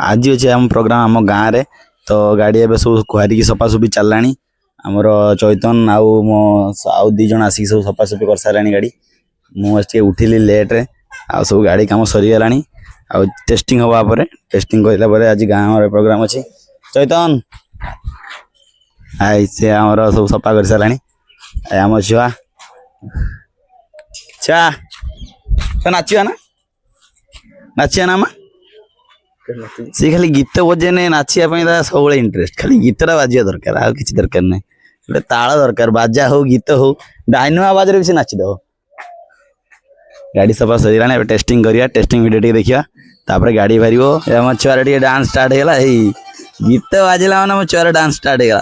आज अच्छे आम प्रोग्राम आम गाँव में तो गाड़ी एवं सब खुआरिकी सफासफी चललानी आमर चैतन आउ मो आउ दी जन आसिक सब सफासफी कर सारानी गाड़ी मुझे उठिली लेट्रे आ सब गाड़ी काम सरीगला आ टेस्टिंग हवा पर टेस्टिंग कर आज गाँव में प्रोग्राम अच्छी चैतन आई से आमर सब सफा कर सारा आम छुआ छुआ तो नाचिया ना नाचिया ना माँ सी खाली गीत बजे नाचिया सब इंटरेस्ट खाली गीतटा बाजिया दरकार आ किसी दरकार ना गोटे ताल दरकार बाजा हो गीत हो डाइनिंग आवाज भी से नाचिदेव गाड़ी सफा सरीला टेस्टिंग करिया टेस्टिंग वीडियो देखिया तापर गाड़ी बाहर आम छुआर टे डांस स्टार्ट होगा गीत बाजिला मैंने मो छुआर डांस स्टार्ट होगा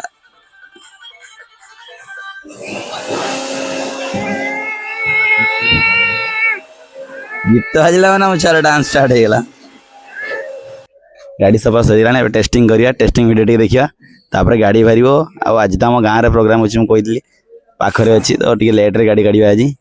गीत बाजिला मैंने मो छुआर डांस स्टार्ट होगा गाड़ी सफा सरीला टेस्टिंग करिया टेस्टिंग वीडियो देखिया तापर गाड़ी बाहर आज तो आम गाँव में प्रोग्राम अच्छी मुझे कही पाखरे अच्छी तो टे लेट्रे गाड़ी काढ़ आज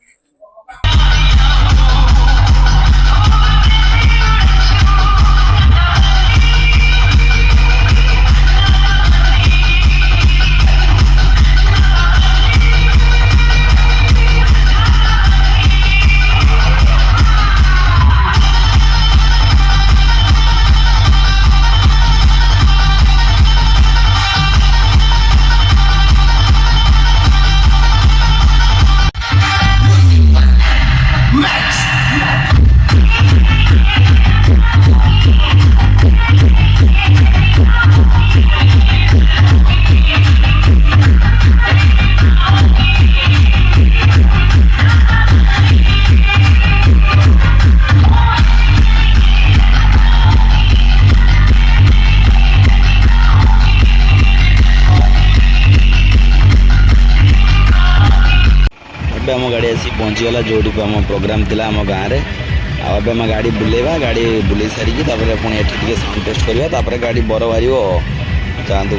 आम गाड़ी आसी पहुँचीगला जो आम प्रोग्राम थी आम गाँव में आम गाड़ी बुलेवा गाड़ी बुले सारिकी पुणी एटी साउंड टेस्ट करवा गाड़ी बर बाहर जातु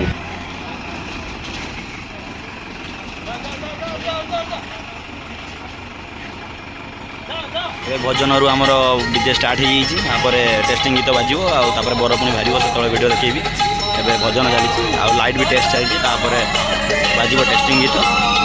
भजन रू आमर डीजे स्टार्ट हो टेस्टिंग गीत बाजो आपर बर पुणी बाहर से वीडियो देखी एवं भजन चली लाइट भी टेस्ट चलती बाजो टेस्टिंग गीत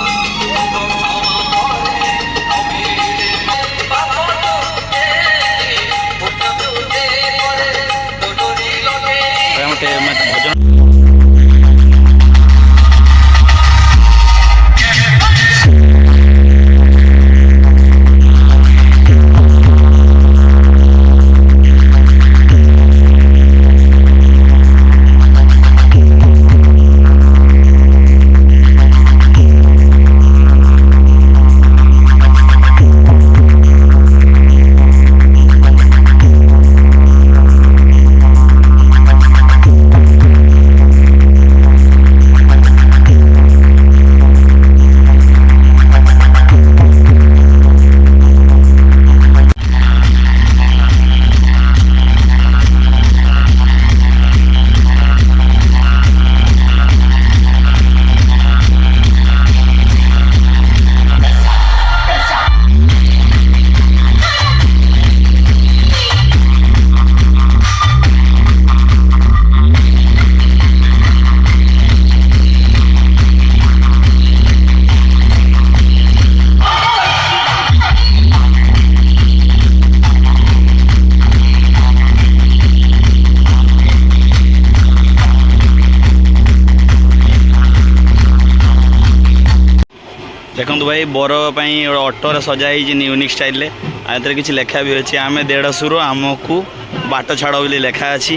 देखो भाई बर ऑटो सजाई यूनिक स्टाइल आए किसी लेखा भी अच्छे आम 150 आमको बाट छाड़ बोली लेखा अच्छी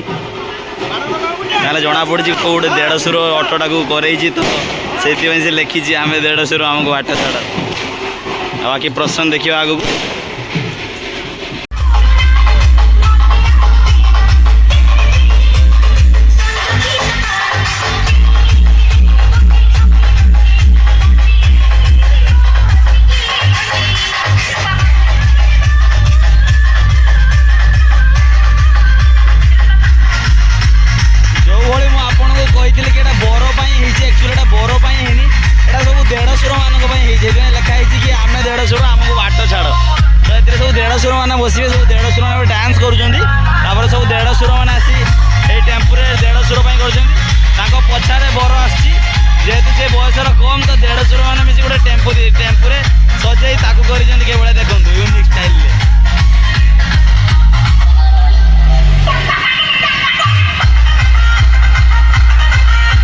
जना पड़ी कौटे 150 ऑटोटा को कर तो से लिखी आम 150 आमको बाट छाड़ बाकी प्रश्न देखिए आगू बसवे सब 150 डांस कर सब 150 मैंने आसी এই টেম্পুরে 150 ପାଇଁ କରିଛନ୍ତି ତାଙ୍କ ପଛରେ ବର ଆସିଛି ଯେହେତୁ ସେ ବୟସର କମ୍ ତ 150 ମାନେ ମିଶି ଗୋଟେ ଟେମ୍ପୁରେ ସଜେଇ ତାକୁ କରିଛନ୍ତି କେବଳ ଦେଖନ୍ତୁ ୟୁନିକ୍